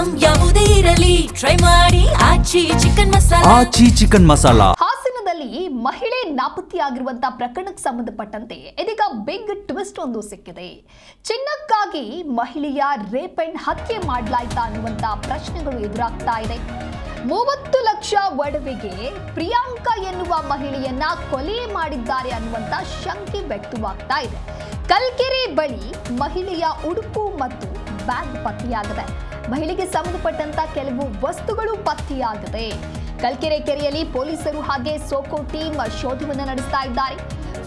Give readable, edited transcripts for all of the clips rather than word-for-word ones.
Item ಯಾವುದೇ ಇರಲಿ try ಮಾಡಿ ಆಚಿ ಚಿಕನ್ ಮಸಾಲಾ. ಹಾಸನದಲ್ಲಿ ಮಹಿಳೆ ನಾಪತ್ತೆಯಾಗಿರುವಂತಹ ಪ್ರಕರಣಕ್ಕೆ ಸಂಬಂಧಪಟ್ಟಂತೆ ಇದೀಗ ಬಿಗ್ ಟ್ವಿಸ್ಟ್ ಒಂದು ಸಿಕ್ಕಿದೆ. ಚಿನ್ನಕ್ಕಾಗಿ ಮಹಿಳೆಯ ರೇಪ್ ಅಂಡ್ ಹತ್ಯೆ ಮಾಡಲಾಯ್ತಾ ಅನ್ನುವಂತ ಪ್ರಶ್ನೆಗಳು ಎದುರಾಗ್ತಾ ಇದೆ. 30 ಲಕ್ಷ ಒಡವೆಗೆ ಪ್ರಿಯಾಂಕಾ ಎನ್ನುವ ಮಹಿಳೆಯನ್ನ ಕೊಲೆ ಮಾಡಿದ್ದಾರೆ ಅನ್ನುವಂತ ಶಂಕೆ ವ್ಯಕ್ತವಾಗ್ತಾ ಇದೆ. ಕಲ್ಕೆರೆ ಬಳಿ ಮಹಿಳೆಯ ಉಡುಪು ಮತ್ತು ಬ್ಯಾಗ್ ಪತ್ತೆಯಾಗಿದೆ. ಮಹಿಳೆಗೆ ಸಂಬಂಧಪಟ್ಟಂತ ಕೆಲವು ವಸ್ತುಗಳು ಪತ್ತೆಯಾಗಿದೆ. ಕಲ್ಕೆರೆ ಕೆರೆಯಲ್ಲಿ ಪೊಲೀಸರು ಹಾಗೆ ಸೋಕೋ ಟೀಮ್ ಶೋಧವನ್ನು ನಡೆಸ್ತಾ ಇದ್ದಾರೆ.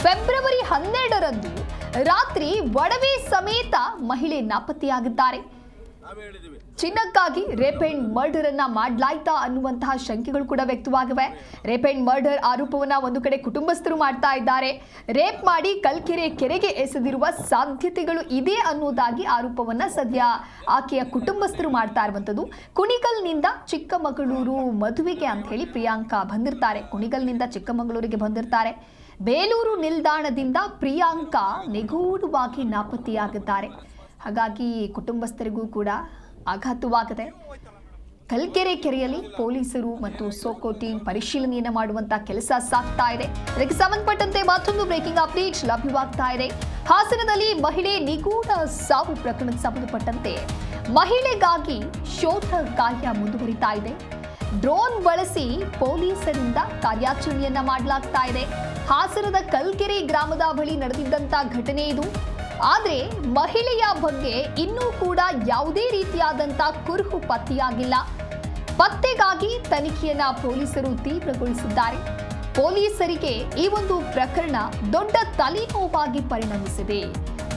ಫೆಬ್ರವರಿ 12ರಂದು ರಾತ್ರಿ ಒಡವೆ ಸಮೇತ ಮಹಿಳೆ ನಾಪತ್ತೆಯಾಗಿದ್ದಾರೆ. ಚಿನ್ನಕ್ಕಾಗಿ ರೇಪ್ ಅಂಡ್ ಮರ್ಡರ್ ಅನ್ನ ಮಾಡಲಾಯ್ತಾ ಅನ್ನುವಂತಹ ಶಂಕೆಗಳು ಕೂಡ ವ್ಯಕ್ತವಾಗಿವೆ. ರೇಪ್ ಅಂಡ್ ಮರ್ಡರ್ ಆರೋಪವನ್ನ ಒಂದು ಕಡೆ ಕುಟುಂಬಸ್ಥರು ಮಾಡ್ತಾ ಇದ್ದಾರೆ. ರೇಪ್ ಮಾಡಿ ಕಲ್ಕೆರೆ ಕೆರೆಗೆ ಎಸೆದಿರುವ ಸಾಧ್ಯತೆಗಳು ಇದೆ ಅನ್ನೋದಾಗಿ ಆರೋಪವನ್ನ ಸದ್ಯ ಆಕೆಯ ಕುಟುಂಬಸ್ಥರು ಮಾಡ್ತಾ ಇರುವಂತದ್ದು. ಕುಣಿಗಲ್ನಿಂದ ಚಿಕ್ಕಮಗಳೂರು ಮದುವೆಗೆ ಅಂತ ಹೇಳಿ ಪ್ರಿಯಾಂಕಾ ಬಂದಿರ್ತಾರೆ. ಕುಣಿಗಲ್ನಿಂದ ಚಿಕ್ಕಮಗಳೂರಿಗೆ ಬಂದಿರ್ತಾರೆ. ಬೇಲೂರು ನಿಲ್ದಾಣದಿಂದ ಪ್ರಿಯಾಂಕಾ ನಿಗೂಢವಾಗಿ ನಾಪತ್ತೆಯಾಗಿದ್ದಾರೆ. ಹಾಗಾಗಿ ಕುಟುಂಬಸ್ಥರಿಗೂ ಕೂಡ ಆಘಾತವಾಗಿದೆ. ಕಲ್ಕೆರೆ ಕೆರೆಯಲ್ಲಿ ಪೊಲೀಸರು ಮತ್ತು ಸೋಕೋ ಟೀಮ್ ಪರಿಶೀಲನೆಯನ್ನು ಮಾಡುವಂತಹ ಕೆಲಸ ಸಾಗ್ತಾ ಇದೆ. ಇದಕ್ಕೆ ಸಂಬಂಧಪಟ್ಟಂತೆ ಮತ್ತೊಂದು ಬ್ರೇಕಿಂಗ್ ಅಪ್ಡೇಟ್ ಲಭ್ಯವಾಗ್ತಾ ಇದೆ. ಹಾಸನದಲ್ಲಿ ಮಹಿಳೆ ನಿಗೂಢ ಸಾವು ಪ್ರಕರಣಕ್ಕೆ ಸಂಬಂಧಪಟ್ಟಂತೆ ಮಹಿಳೆಗಾಗಿ ಶೋಧ ಕಾರ್ಯ ಮುಂದುವರಿತಾ ಇದೆ. ಡ್ರೋನ್ ಬಳಸಿ ಪೊಲೀಸರಿಂದ ಕಾರ್ಯಾಚರಣೆಯನ್ನ ಮಾಡಲಾಗ್ತಾ ಇದೆ. ಹಾಸನದ ಕಲ್ಕೆರೆ ಗ್ರಾಮದ ಬಳಿ ನಡೆದಿದ್ದಂತ ಘಟನೆ ಇದು. ಆದರೆ ಮಹಿಳೆಯ ಬಗ್ಗೆ ಇನ್ನೂ ಕೂಡ ಯಾವುದೇ ರೀತಿಯಾದಂಥ ಕುರುಹು ಪತ್ತೆಯಾಗಿಲ್ಲ. ಪತ್ತೆಗಾಗಿ ತನಿಖೆಯನ್ನ ಪೊಲೀಸರು ತೀವ್ರಗೊಳಿಸಿದ್ದಾರೆ. ಪೊಲೀಸರಿಗೆ ಈ ಒಂದು ಪ್ರಕರಣ ದೊಡ್ಡ ತಲೆನೋವಾಗಿ ಪರಿಣಮಿಸಿದೆ.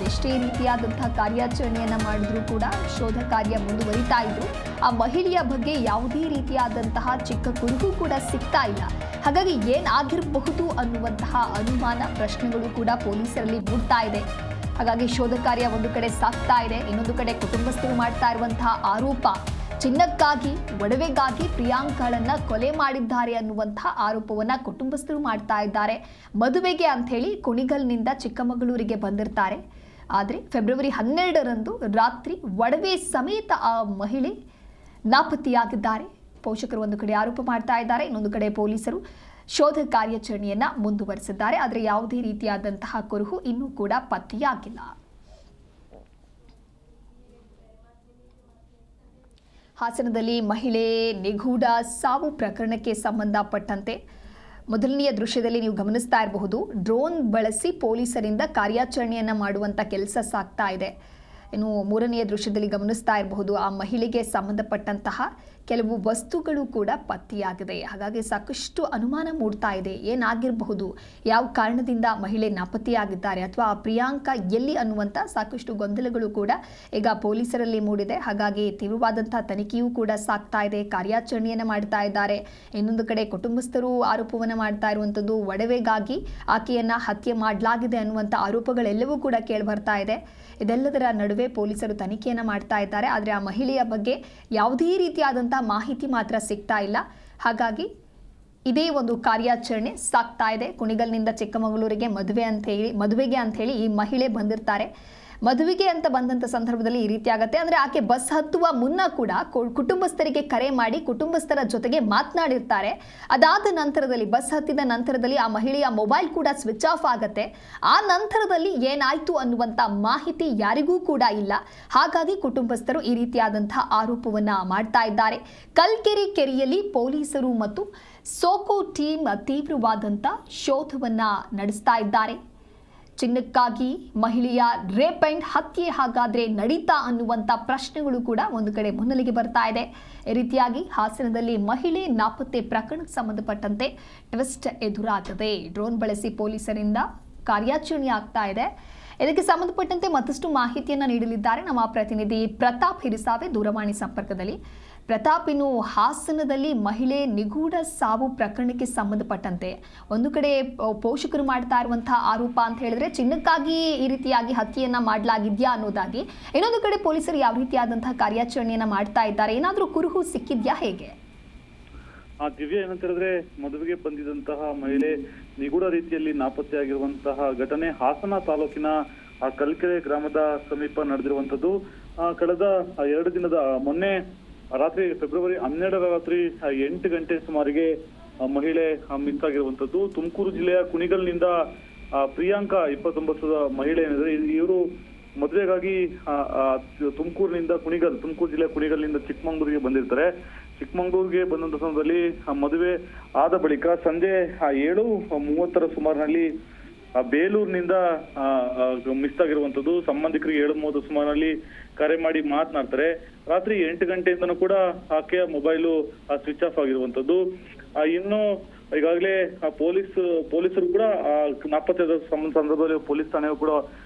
ಎಷ್ಟೇ ರೀತಿಯಾದಂತಹ ಕಾರ್ಯಾಚರಣೆಯನ್ನ ಮಾಡಿದ್ರೂ ಕೂಡ ಶೋಧ ಕಾರ್ಯ ಮುಂದುವರಿತಾ ಇದ್ರು. ಆ ಮಹಿಳೆಯ ಬಗ್ಗೆ ಯಾವುದೇ ರೀತಿಯಾದಂತಹ ಚಿಕ್ಕ ಕುರುಹು ಕೂಡ ಸಿಗ್ತಾ ಇಲ್ಲ. ಹಾಗಾಗಿ ಏನಾಗಿರಬಹುದು ಅನ್ನುವಂತಹ ಅನುಮಾನ ಪ್ರಶ್ನೆಗಳು ಕೂಡ ಪೊಲೀಸರಲ್ಲಿ ಮೂಡ್ತಾ ಇದೆ. ಹಾಗಾಗಿ ಶೋಧ ಕಾರ್ಯ ಒಂದು ಕಡೆ ಸಾಗ್ತಾ ಇದೆ. ಇನ್ನೊಂದು ಕಡೆ ಕುಟುಂಬಸ್ಥರು ಮಾಡ್ತಾ ಇರುವಂತಹ ಆರೋಪ ಚಿನ್ನಕ್ಕಾಗಿ ಒಡವೆಗಾಗಿ ಪ್ರಿಯಾಂಕಾಳನ್ನ ಕೊಲೆ ಮಾಡಿದ್ದಾರೆ ಅನ್ನುವಂತಹ ಆರೋಪವನ್ನ ಕುಟುಂಬಸ್ಥರು ಮಾಡ್ತಾ ಇದ್ದಾರೆ. ಮದುವೆಗೆ ಅಂತ ಹೇಳಿ ಕುಣಿಗಲ್ನಿಂದ ಚಿಕ್ಕಮಗಳೂರಿಗೆ ಬಂದಿರ್ತಾರೆ. ಆದರೆ ಫೆಬ್ರವರಿ 12ರಂದು ರಾತ್ರಿ ಒಡವೆ ಸಮೇತ ಆ ಮಹಿಳೆ ನಾಪತ್ತೆಯಾಗಿದ್ದಾರೆ. ಪೋಷಕರು ಒಂದು ಕಡೆ ಆರೋಪ ಮಾಡ್ತಾ ಇದ್ದಾರೆ. ಇನ್ನೊಂದು ಕಡೆ ಪೊಲೀಸರು ಶೋಧ ಕಾರ್ಯಾಚರಣೆಯನ್ನ ಮುಂದುವರೆಸಿದ್ದಾರೆ. ಆದರೆ ಯಾವುದೇ ರೀತಿಯಾದಂತಹ ಕುರುಹು ಇನ್ನೂ ಕೂಡ ಪತ್ತೆಯಾಗಿಲ್ಲ. ಹಾಸನದಲ್ಲಿ ಮಹಿಳೆ ನಿಗೂಢ ಸಾವು ಪ್ರಕರಣಕ್ಕೆ ಸಂಬಂಧಪಟ್ಟಂತೆ ಮೊದಲನೆಯ ದೃಶ್ಯದಲ್ಲಿ ನೀವು ಗಮನಿಸ್ತಾ ಇರಬಹುದು. ಡ್ರೋನ್ ಬಳಸಿ ಪೊಲೀಸರಿಂದ ಕಾರ್ಯಾಚರಣೆಯನ್ನ ಮಾಡುವಂತ ಕೆಲಸ ಸಾಗ್ತಾ ಇದೆ. ಇನ್ನು ಮೂರನೆಯ ದೃಶ್ಯದಲ್ಲಿ ಗಮನಿಸ್ತಾ ಇರಬಹುದು ಆ ಮಹಿಳೆಗೆ ಸಂಬಂಧಪಟ್ಟಂತಹ ಕೆಲವು ವಸ್ತುಗಳು ಕೂಡ ಪತ್ತೆಯಾಗಿದೆ. ಹಾಗಾಗಿ ಸಾಕಷ್ಟು ಅನುಮಾನ ಮೂಡ್ತಾ ಇದೆ. ಏನಾಗಿರಬಹುದು, ಯಾವ ಕಾರಣದಿಂದ ಮಹಿಳೆ ನಾಪತ್ತೆಯಾಗಿದ್ದಾರೆ ಅಥವಾ ಪ್ರಿಯಾಂಕಾ ಎಲ್ಲಿ ಅನ್ನುವಂಥ ಸಾಕಷ್ಟು ಗೊಂದಲಗಳು ಕೂಡ ಈಗ ಪೊಲೀಸರಲ್ಲಿ ಮೂಡಿದೆ. ಹಾಗಾಗಿ ತೀವ್ರವಾದಂತಹ ತನಿಖೆಯೂ ಕೂಡ ಸಾಗ್ತಾ ಇದೆ. ಕಾರ್ಯಾಚರಣೆಯನ್ನು ಮಾಡ್ತಾ ಇದ್ದಾರೆ. ಇನ್ನೊಂದು ಕಡೆ ಕುಟುಂಬಸ್ಥರು ಆರೋಪವನ್ನು ಮಾಡ್ತಾ ಇರುವಂಥದ್ದು ಒಡವೆಗಾಗಿ ಆಕೆಯನ್ನ ಹತ್ಯೆ ಮಾಡಲಾಗಿದೆ ಅನ್ನುವಂಥ ಆರೋಪಗಳೆಲ್ಲವೂ ಕೂಡ ಕೇಳಿಬರ್ತಾ ಇದೆ. ಇದೆಲ್ಲದರ ನಡುವೆ ಪೊಲೀಸರು ತನಿಖೆಯನ್ನು ಮಾಡ್ತಾ ಇದ್ದಾರೆ. ಆದರೆ ಆ ಮಹಿಳೆಯ ಬಗ್ಗೆ ಯಾವುದೇ ರೀತಿಯಾದಂಥ ಮಾಹಿತಿ ಮಾತ್ರ ಸಿಗ್ತಾ ಇಲ್ಲ. ಹಾಗಾಗಿ ಇದೇ ಒಂದು ಕಾರ್ಯಾಚರಣೆ ಸಾಗ್ತಾ ಇದೆ. ಕುಣಿಗಲ್ನಿಂದ ಚಿಕ್ಕಮಗಳೂರಿಗೆ ಮದುವೆಗೆ ಅಂತ ಹೇಳಿ ಈ ಮಹಿಳೆ ಬಂದಿರ್ತಾರೆ. ಮದುವೆಗೆ ಅಂತ ಬಂದಂಥ ಸಂದರ್ಭದಲ್ಲಿ ಈ ರೀತಿ ಆಗುತ್ತೆ. ಅಂದರೆ ಆಕೆ ಬಸ್ ಹತ್ತುವ ಮುನ್ನ ಕೂಡ ಕುಟುಂಬಸ್ಥರಿಗೆ ಕರೆ ಮಾಡಿ ಕುಟುಂಬಸ್ಥರ ಜೊತೆಗೆ ಮಾತನಾಡಿರ್ತಾರೆ. ಅದಾದ ನಂತರದಲ್ಲಿ ಬಸ್ ಹತ್ತಿದ ನಂತರದಲ್ಲಿ ಆ ಮಹಿಳೆಯ ಮೊಬೈಲ್ ಕೂಡ ಸ್ವಿಚ್ ಆಫ್ ಆಗುತ್ತೆ. ಆ ನಂತರದಲ್ಲಿ ಏನಾಯ್ತು ಅನ್ನುವಂಥ ಮಾಹಿತಿ ಯಾರಿಗೂ ಕೂಡ ಇಲ್ಲ. ಹಾಗಾಗಿ ಕುಟುಂಬಸ್ಥರು ಈ ರೀತಿಯಾದಂತಹ ಆರೋಪವನ್ನ ಮಾಡ್ತಾ ಇದ್ದಾರೆ. ಕಲ್ಕೆರೆ ಕೆರೆಯಲ್ಲಿ ಪೊಲೀಸರು ಮತ್ತು ಸೋಕೋ ಟೀಮ್ ತೀವ್ರವಾದಂಥ ಶೋಧವನ್ನ ನಡೆಸ್ತಾ ಇದ್ದಾರೆ. ಚಿನ್ನಕ್ಕಾಗಿ ಮಹಿಳೆಯ ರೇಪ್ ಅಂಡ್ ಹತ್ಯೆ ಹಾಗಾದ್ರೆ ನಡೀತಾ ಅನ್ನುವಂಥ ಪ್ರಶ್ನೆಗಳು ಕೂಡ ಒಂದು ಕಡೆ ಮುನ್ನೆಲೆಗೆ ಬರ್ತಾ ಇದೆ. ಈ ರೀತಿಯಾಗಿ ಹಾಸನದಲ್ಲಿ ಮಹಿಳೆ ನಾಪತ್ತೆ ಪ್ರಕರಣಕ್ಕೆ ಸಂಬಂಧಪಟ್ಟಂತೆ ಟ್ವಿಸ್ಟ್ ಎದುರಾಗಿದೆ. ಡ್ರೋನ್ ಬಳಸಿ ಪೊಲೀಸರಿಂದ ಕಾರ್ಯಾಚರಣೆ ಆಗ್ತಾ ಇದೆ. ಇದಕ್ಕೆ ಸಂಬಂಧಪಟ್ಟಂತೆ ಮತ್ತಷ್ಟು ಮಾಹಿತಿಯನ್ನು ನೀಡಲಿದ್ದಾರೆ ನಮ್ಮ ಪ್ರತಿನಿಧಿ ಪ್ರತಾಪ್ ಹಿರಿಸಾವೆ ದೂರವಾಣಿ ಸಂಪರ್ಕದಲ್ಲಿ. ಪ್ರತಾಪ್, ಇನ್ನು ಹಾಸನದಲ್ಲಿ ಮಹಿಳೆ ನಿಗೂಢ ಸಾವು ಪ್ರಕರಣಕ್ಕೆ ಸಂಬಂಧಪಟ್ಟಂತೆ ಒಂದು ಕಡೆ ಪೋಷಕರು ಮಾಡ್ತಾ ಇರುವಂತಹ ಆರೋಪ ಅಂತ ಹೇಳಿದ್ರೆ ಚಿನ್ನಕ್ಕಾಗಿ ಈ ರೀತಿಯಾಗಿ ಹತ್ಯೆಯನ್ನ ಮಾಡಲಾಗಿದ್ಯಾ ಅನ್ನೋದಾಗಿ, ಇನ್ನೊಂದು ಕಡೆ ಪೊಲೀಸರು ಯಾವ ರೀತಿಯಾದಂತಹ ಕಾರ್ಯಾಚರಣೆಯನ್ನ ಮಾಡ್ತಾ ಇದ್ದಾರೆ, ಏನಾದರೂ ಕುರುಹು ಸಿಕ್ಕಿದ್ಯಾ, ಹೇಗೆ? ದಿವ್ಯ, ಏನಂತ ಹೇಳಿದ್ರೆ ಮದುವೆಗೆ ಬಂದಿದ್ದಂತಹ ಮಹಿಳೆ ನಿಗೂಢ ರೀತಿಯಲ್ಲಿ ನಾಪತ್ತೆಯಾಗಿರುವಂತಹ ಘಟನೆ ಹಾಸನ ತಾಲೂಕಿನ ಕಲ್ಕೆರೆ ಗ್ರಾಮದ ಸಮೀಪ ನಡೆದಿರುವಂತದ್ದು. ಕಳೆದ 2 ದಿನದ ಮೊನ್ನೆ ರಾತ್ರಿ ಫೆಬ್ರವರಿ 12 ರಾತ್ರಿ 8 ಗಂಟೆ ಸುಮಾರಿಗೆ ಮಹಿಳೆ ಮಿಸ್ ಆಗಿರುವಂತದ್ದು. ತುಮಕೂರು ಜಿಲ್ಲೆಯ ಕುಣಿಗಲ್ನಿಂದ ಪ್ರಿಯಾಂಕಾ 29 ಮಹಿಳೆ ಏನಿದೆ, ಇವರು ಮದುವೆಗಾಗಿ ತುಮಕೂರು ಜಿಲ್ಲೆಯ ಕುಣಿಗಲ್ನಿಂದ ಚಿಕ್ಕಮಂಗ್ಳೂರಿಗೆ ಬಂದಿರ್ತಾರೆ. ಚಿಕ್ಕಮಂಗ್ಳೂರಿಗೆ ಬಂದಂತ ಸಮಯದಲ್ಲಿ ಮದುವೆ ಆದ ಬಳಿಕ ಸಂಜೆ 7:30 ಸುಮಾರಿನಲ್ಲಿ ಬೇಲೂರಿನಿಂದ ಮಿಸ್ ಆಗಿರುವಂತದ್ದು. ಸಂಬಂಧಿಕರಿಗೆ 7:30 ಸುಮಾರಿನಲ್ಲಿ ಕರೆ ಮಾಡಿ ಮಾತನಾಡ್ತಾರೆ. ರಾತ್ರಿ 8 ಗಂಟೆಯಿಂದನೂ ಕೂಡ ಆಕೆಯ ಮೊಬೈಲು ಸ್ವಿಚ್ ಆಫ್ ಆಗಿರುವಂತದ್ದು. ಇನ್ನು ಈಗಾಗಲೇ ಪೊಲೀಸರು ಕೂಡ ನಾಪತ್ತೆ ಸಂದರ್ಭದಲ್ಲಿ ಪೊಲೀಸ್ ಠಾಣೆಯು ಕೂಡ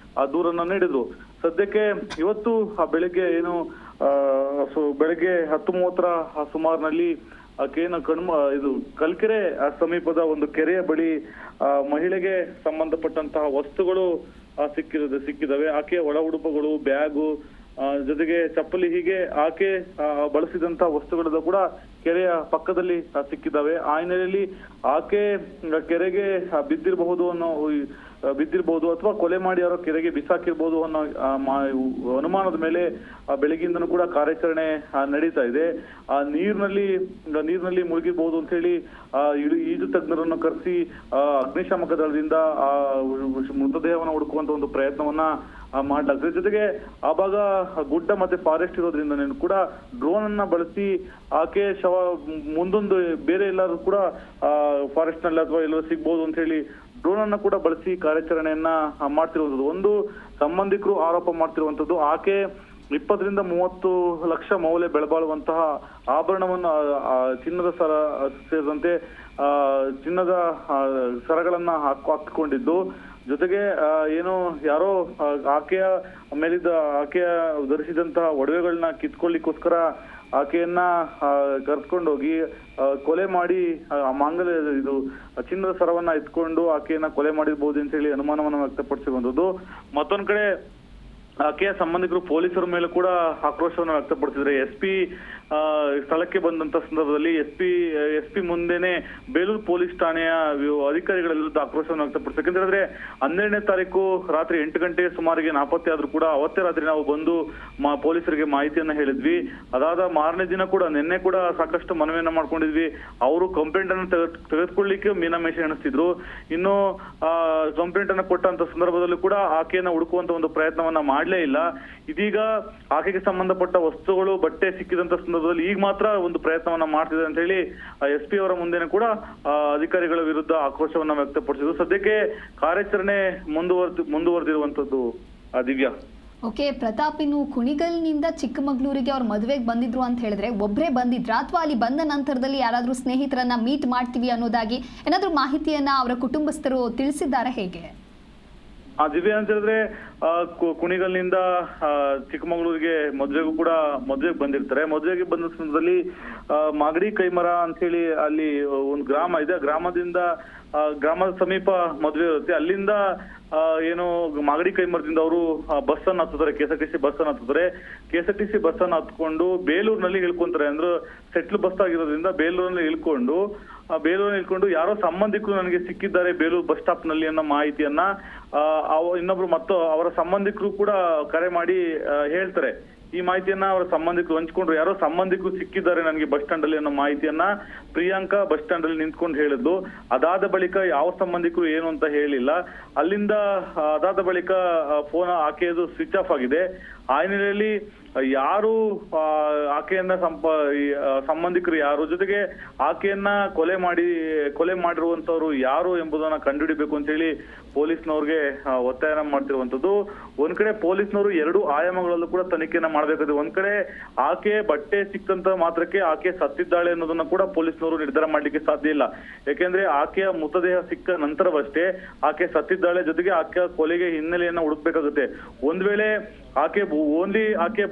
ದೂರನ್ನ ನೀಡಿದ್ರು. ಸದ್ಯಕ್ಕೆ ಇವತ್ತು ಬೆಳಗ್ಗೆ ಬೆಳಗ್ಗೆ 10:30 ಸುಮಾರಿನಲ್ಲಿ ಆಕೆಯನ್ನು ಇದು ಕಲ್ಕೆರೆ ಸಮೀಪದ ಒಂದು ಕೆರೆಯ ಬಳಿ ಮಹಿಳೆಗೆ ಸಂಬಂಧಪಟ್ಟಂತಹ ವಸ್ತುಗಳು ಸಿಕ್ಕಿದವೆ. ಆಕೆಯ ಒಳ ಉಡುಪುಗಳು, ಬ್ಯಾಗು, ಜೊತೆಗೆ ಚಪ್ಪಲಿ, ಹೀಗೆ ಆಕೆ ಬಳಸಿದಂತಹ ವಸ್ತುಗಳು ಕೂಡ ಕೆರೆಯ ಪಕ್ಕದಲ್ಲಿ ಸಿಕ್ಕಿದ್ದಾವೆ. ಆ ಹಿನ್ನೆಲೆಯಲ್ಲಿ ಆಕೆ ಕೆರೆಗೆ ಬಿದ್ದಿರಬಹುದು ಅಥವಾ ಕೊಲೆ ಮಾಡಿ ಯಾರೋ ಕೆರೆಗೆ ಬಿಸಾಕಿರ್ಬೋದು ಅನ್ನೋ ಅನುಮಾನದ ಮೇಲೆ ಬೆಳಗ್ಗಿಂದನೂ ಕೂಡ ಕಾರ್ಯಾಚರಣೆ ನಡೀತಾ ಇದೆ. ನೀರಿನಲ್ಲಿ ಮುಳುಗಿರ್ಬೋದು ಅಂತ ಹೇಳಿ ಈಜು ತಜ್ಞರನ್ನು ಕರೆಸಿ ಅಗ್ನಿಶಾಮಕ ದಳದಿಂದ ಮೃತದೇಹವನ್ನು ಹುಡುಕುವಂತ ಒಂದು ಪ್ರಯತ್ನವನ್ನ ಮಾಡಲಾಗ್ತದೆ. ಜೊತೆಗೆ ಆ ಭಾಗ ಗುಡ್ಡ ಮತ್ತೆ ಫಾರೆಸ್ಟ್ ಇರೋದ್ರಿಂದ ಕೂಡ ಡ್ರೋನ್ ಅನ್ನ ಬಳಸಿ ಆಕೆ ಶವ ಮುಂದೊಂದು ಬೇರೆ ಎಲ್ಲರೂ ಕೂಡ ಫಾರೆಸ್ಟ್ ನಲ್ಲಿ ಅಥವಾ ಎಲ್ಲರೂ ಸಿಗ್ಬೋದು ಅಂತ ಹೇಳಿ ಡ್ರೋನ್ ಅನ್ನ ಕೂಡ ಬಳಸಿ ಕಾರ್ಯಾಚರಣೆಯನ್ನ ಮಾಡ್ತಿರುವಂತದ್ದು. ಒಂದು ಸಂಬಂಧಿಕರು ಆರೋಪ ಮಾಡ್ತಿರುವಂತದ್ದು, ಆಕೆ 20 ರಿಂದ 30 ಲಕ್ಷ ಮೌಲ್ಯ ಬೆಲೆಬಾಳುವಂತಹ ಆಭರಣವನ್ನು, ಚಿನ್ನದ ಸರ ಸೇರಿದಂತೆ ಚಿನ್ನದ ಸರಗಳನ್ನ ಹಾಕಿಕೊಂಡಿದ್ದು. ಜೊತೆಗೆ ಯಾರೋ ಆಕೆಯ ಧರಿಸಿದಂತಹ ಒಡವೆಗಳನ್ನ ಕಿತ್ಕೊಳ್ಳಿಕ್ಕೋಸ್ಕರ ಆಕೆಯನ್ನ ಕರ್ಕೊಂಡೋಗಿ ಕೊಲೆ ಮಾಡಿ ಚಿನ್ನದ ಸರವನ್ನ ಎತ್ಕೊಂಡು ಆಕೆಯನ್ನ ಕೊಲೆ ಮಾಡಿರ್ಬೋದು ಅಂತ ಹೇಳಿ ಅನುಮಾನವನ್ನ ವ್ಯಕ್ತಪಡಿಸಿರುವಂತದ್ದು. ಮತ್ತೊಂದ್ ಕಡೆ ಆಕೆಯ ಸಂಬಂಧಿಕರು ಪೊಲೀಸರ ಮೇಲೆ ಕೂಡ ಆಕ್ರೋಶವನ್ನು ವ್ಯಕ್ತಪಡಿಸಿದ್ರೆ. SP ಸ್ಥಳಕ್ಕೆ ಬಂದಂತ ಸಂದರ್ಭದಲ್ಲಿ SP ಮುಂದೆನೆ ಬೇಲೂರು ಪೊಲೀಸ್ ಠಾಣೆಯ ಅಧಿಕಾರಿಗಳ ವಿರುದ್ಧ ಆಕ್ರೋಶವನ್ನು ವ್ಯಕ್ತಪಡಿಸಿದ್ರು. ಯಾಕಂದ್ರೆ 12ನೇ ತಾರೀಕು ರಾತ್ರಿ 8 ಗಂಟೆ ಸುಮಾರಿಗೆ ನಾಪತ್ತೆ ಆದ್ರೂ ಕೂಡ ಅವತ್ತೇ ರಾತ್ರಿ ನಾವು ಬಂದು ಪೊಲೀಸರಿಗೆ ಮಾಹಿತಿಯನ್ನ ಹೇಳಿದ್ವಿ. ಅದಾದ ಮಾರನೇ ದಿನ ಕೂಡ ನಿನ್ನೆ ಕೂಡ ಸಾಕಷ್ಟು ಮನವಿಯನ್ನ ಮಾಡ್ಕೊಂಡಿದ್ವಿ. ಅವರು ಕಂಪ್ಲೇಂಟ್ ಅನ್ನು ತೆಗೆದುಕೊಳ್ಳಿಕ್ಕೆ ಮೀನಾಮೇಷ ಎಣಿಸ್ತಿದ್ರು. ಇನ್ನು ಕಂಪ್ಲೇಂಟ್ ಅನ್ನ ಕೊಟ್ಟಂತ ಸಂದರ್ಭದಲ್ಲೂ ಕೂಡ ಆಕೆಯನ್ನ ಹುಡುಕುವಂತ ಒಂದು ಪ್ರಯತ್ನವನ್ನ ಮಾಡ್ಲೇ ಇಲ್ಲ. ಇದೀಗ ಆಕೆಗೆ ಸಂಬಂಧಪಟ್ಟ ವಸ್ತುಗಳು, ಬಟ್ಟೆ ಸಿಕ್ಕಿದಂತ ಸಂದರ್ಭದಲ್ಲಿ ಈಗ ಮಾತ್ರ ಒಂದು ಪ್ರಯತ್ನವನ್ನ ಮಾಡ್ತಿದೆ ಅಂತ ಹೇಳಿ SP ಅವರ ಮುಂದೆನೂ ಕೂಡ ಅಧಿಕಾರಿಗಳ ವಿರುದ್ಧ ಆಕ್ರೋಶವನ್ನ ವ್ಯಕ್ತಪಡಿಸಿದ್ರು. ಸದ್ಯಕ್ಕೆ ಕಾರ್ಯಾಚರಣೆ ಮುಂದುವರೆದಿರುವಂತದ್ದು. ದಿವ್ಯಾ. ಓಕೆ ಪ್ರತಾಪ್, ಇನ್ನು ಕುಣಿಗಲ್ನಿಂದ ಚಿಕ್ಕಮಗಳೂರಿಗೆ ಅವ್ರ ಮದುವೆಗೆ ಬಂದಿದ್ರು ಅಂತ ಹೇಳಿದ್ರೆ ಒಬ್ಬರೇ ಬಂದಿದ್ರಾ ಅಥವಾ ಅಲ್ಲಿ ಬಂದ ನಂತರದಲ್ಲಿ ಯಾರಾದ್ರೂ ಸ್ನೇಹಿತರನ್ನ ಮೀಟ್ ಮಾಡ್ತೀವಿ ಅನ್ನೋದಾಗಿ ಏನಾದ್ರೂ ಮಾಹಿತಿಯನ್ನ ಅವರ ಕುಟುಂಬಸ್ಥರು ತಿಳಿಸಿದ್ದಾರೆ, ಹೇಗೆ? ದಿವ್ಯಾ ಅಂತ ಹೇಳಿದ್ರೆ ಕುಣಿಗಲ್ನಿಂದ ಚಿಕ್ಕಮಗಳೂರಿಗೆ ಮದುವೆಗೆ ಬಂದಿರ್ತಾರೆ. ಮದುವೆಗೆ ಬಂದ ಸಂದರ್ಭದಲ್ಲಿ ಮಾಗಡಿ ಕೈಮರ ಅಂತ ಹೇಳಿ ಅಲ್ಲಿ ಒಂದು ಗ್ರಾಮ ಇದೆ. ಗ್ರಾಮದ ಸಮೀಪ ಮದುವೆ ಇರುತ್ತೆ. ಅಲ್ಲಿಂದ ಮಾಗಡಿ ಕೈಮರದಿಂದ ಅವರು ಬಸ್ ಅನ್ನು ಹತ್ತುತ್ತಾರೆ, KSRTC ಬಸ್ ಅನ್ನು ಹತ್ತುತ್ತಾರೆ. KSRTC ಬಸ್ ಅನ್ನು ಹತ್ಕೊಂಡು ಬೇಲೂರಿನಲ್ಲಿ ಇಳ್ಕೊಂತಾರೆ. ಅಂದ್ರೆ ಸೆಟ್ಲ್ ಬಸ್ ಆಗಿರೋದ್ರಿಂದ ಬೇಲೂರಿನಲ್ಲಿ ಇಳ್ಕೊಂಡು ಯಾರೋ ಸಂಬಂಧಿಕರು ನನಗೆ ಸಿಕ್ಕಿದ್ದಾರೆ ಬೇಲೂರು ಬಸ್ ಸ್ಟಾಪ್ ನಲ್ಲಿ ಅನ್ನೋ ಮಾಹಿತಿಯನ್ನ ಇನ್ನೊಬ್ರು ಮತ್ತು ಅವರ ಸಂಬಂಧಿಕರು ಕೂಡ ಕರೆ ಮಾಡಿ ಹೇಳ್ತಾರೆ. ಈ ಮಾಹಿತಿಯನ್ನ ಅವರ ಸಂಬಂಧಿಕರು ಹಂಚ್ಕೊಂಡ್ರು. ಯಾರೋ ಸಂಬಂಧಿಕರು ಸಿಕ್ಕಿದ್ದಾರೆ ನನಗೆ ಬಸ್ ಸ್ಟ್ಯಾಂಡ್ ಅಲ್ಲಿ ಅನ್ನೋ ಮಾಹಿತಿಯನ್ನ ಪ್ರಿಯಾಂಕಾ ಬಸ್ ಸ್ಟ್ಯಾಂಡ್ ಅಲ್ಲಿ ನಿಂತ್ಕೊಂಡು ಹೇಳಿದ್ದು. ಅದಾದ ಬಳಿಕ ಯಾವ ಸಂಬಂಧಿಕರು ಏನು ಅಂತ ಹೇಳಿಲ್ಲ. ಅಲ್ಲಿಂದ ಅದಾದ ಬಳಿಕ ಫೋನ್ ಆಕೆಯದು ಸ್ವಿಚ್ ಆಫ್ ಆಗಿದೆ. ಆ ಹಿನ್ನೆಲೆಯಲ್ಲಿ ಯಾರು ಆಕೆಯನ್ನ ಸಂಬಂಧಿಕರು ಯಾರು, ಜೊತೆಗೆ ಆಕೆಯನ್ನ ಕೊಲೆ ಮಾಡಿರುವಂತವ್ರು ಯಾರು ಎಂಬುದನ್ನ ಕಂಡುಹಿಡಿಬೇಕು ಅಂತ ಹೇಳಿ ಪೊಲೀಸ್ನವ್ರಿಗೆ ಒತ್ತಾಯನ ಮಾಡ್ತಿರುವಂತದ್ದು. ಒಂದ್ ಕಡೆ ಪೊಲೀಸ್ನವರು 2 ಆಯಾಮಗಳಲ್ಲೂ ಕೂಡ ತನಿಖೆಯನ್ನ ಮಾಡ್ಬೇಕಾದ್ರೆ, ಒಂದ್ ಕಡೆ ಆಕೆ ಬಟ್ಟೆ ಸಿಕ್ಕಂತ ಮಾತ್ರಕ್ಕೆ ಆಕೆ ಸತ್ತಿದ್ದಾಳೆ ಅನ್ನೋದನ್ನ ಕೂಡ ಪೊಲೀಸ್ನವರು ನಿರ್ಧಾರ ಮಾಡ್ಲಿಕ್ಕೆ ಸಾಧ್ಯ ಇಲ್ಲ. ಯಾಕೆಂದ್ರೆ ಆಕೆಯ ಮೃತದೇಹ ಸಿಕ್ಕ ನಂತರವಷ್ಟೇ ಆಕೆ ಸತ್ತಿದ್ದಾಳೆ, ಜೊತೆಗೆ ಆಕೆಯ ಕೊಲೆಗೆ ಹಿನ್ನೆಲೆಯನ್ನ ಹುಡುಕ್ಬೇಕಾಗುತ್ತೆ. ಒಂದ್ ವೇಳೆ ಆಕೆ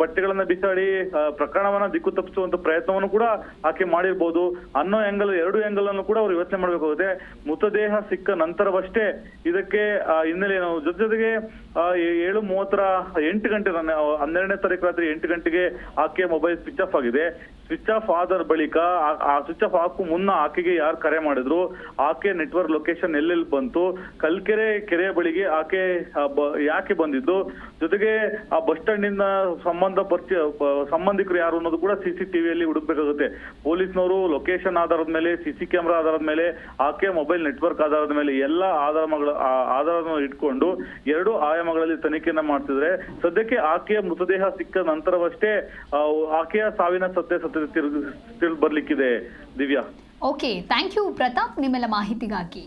ಬಟ್ಟೆಗಳನ್ನ ಬಿಸಾಡಿ ಪ್ರಕರಣವನ್ನ ದಿಕ್ಕು ತಪ್ಪಿಸುವಂತ ಪ್ರಯತ್ನವನ್ನು ಕೂಡ ಆಕೆ ಮಾಡಿರ್ಬೋದು ಅನ್ನೋ 2 ಆಂಗಲ್ ಅನ್ನು ಕೂಡ ಅವ್ರು ಯೋಚನೆ ಮಾಡ್ಬೇಕಾಗುತ್ತೆ. ಮೃತದೇಹ ಸಿಕ್ಕ ನಂತರವಷ್ಟೇ ಇದಕ್ಕೆ ಹಿನ್ನೆಲೆ ಜೊತೆಗೆ 8 ಗಂಟೆ 12ನೇ ತಾರೀಕು ರಾತ್ರಿ 8 ಗಂಟೆಗೆ ಆಕೆಯ ಮೊಬೈಲ್ ಸ್ವಿಚ್ ಆಫ್ ಆಗಿದೆ. ಸ್ವಿಚ್ ಆಫ್ ಆದ ಬಳಿಕ ಆ ಸ್ವಿಚ್ ಆಫ್ ಹಾಕು ಮುನ್ನ ಆಕೆಗೆ ಯಾರು ಕರೆ ಮಾಡಿದ್ರು, ಆಕೆ ನೆಟ್ವರ್ಕ್ ಲೊಕೇಶನ್ ಎಲ್ಲೆಲ್ಲಿ ಬಂತು, ಕಲ್ಕೆರೆ ಕೆರೆಯ ಬಳಿಗೆ ಆಕೆ ಯಾಕೆ ಬಂದಿದ್ದು, ಜೊತೆಗೆ ಆ ಬಸ್ ಸ್ಟ್ಯಾಂಡ್ ನಿಂದ ಸಂಬಂಧಿಕರು ಯಾರು ಅನ್ನೋದು ಕೂಡ CCTVಯಲ್ಲಿ ಹುಡುಕ್ಬೇಕಾಗುತ್ತೆ. ಪೊಲೀಸ್ನವರು ಲೊಕೇಶನ್ ಆಧಾರದ ಮೇಲೆ, CC ಕ್ಯಾಮೆರಾ ಆಧಾರದ ಮೇಲೆ, ಆಕೆಯ ಮೊಬೈಲ್ ನೆಟ್ವರ್ಕ್ ಆಧಾರದ ಮೇಲೆ ಎಲ್ಲ ಆಧಾರವನ್ನು ಇಟ್ಕೊಂಡು 2 ಆಯಾಮಗಳಲ್ಲಿ ತನಿಖೆಯನ್ನ ಮಾಡ್ತಿದ್ರೆ ಸದ್ಯಕ್ಕೆ ಆಕೆಯ ಮೃತದೇಹ ಸಿಕ್ಕ ನಂತರವಷ್ಟೇ ಆಕೆಯ ಸಾವಿನ ಸತ್ಯ ತಿಳಿದು ಬರ್ಲಿಕ್ಕಿದೆ. Divya. Okay, thank you Pratap ನಿಮ್ಮೆಲ್ಲ ಮಾಹಿತಿಗಾಗಿ.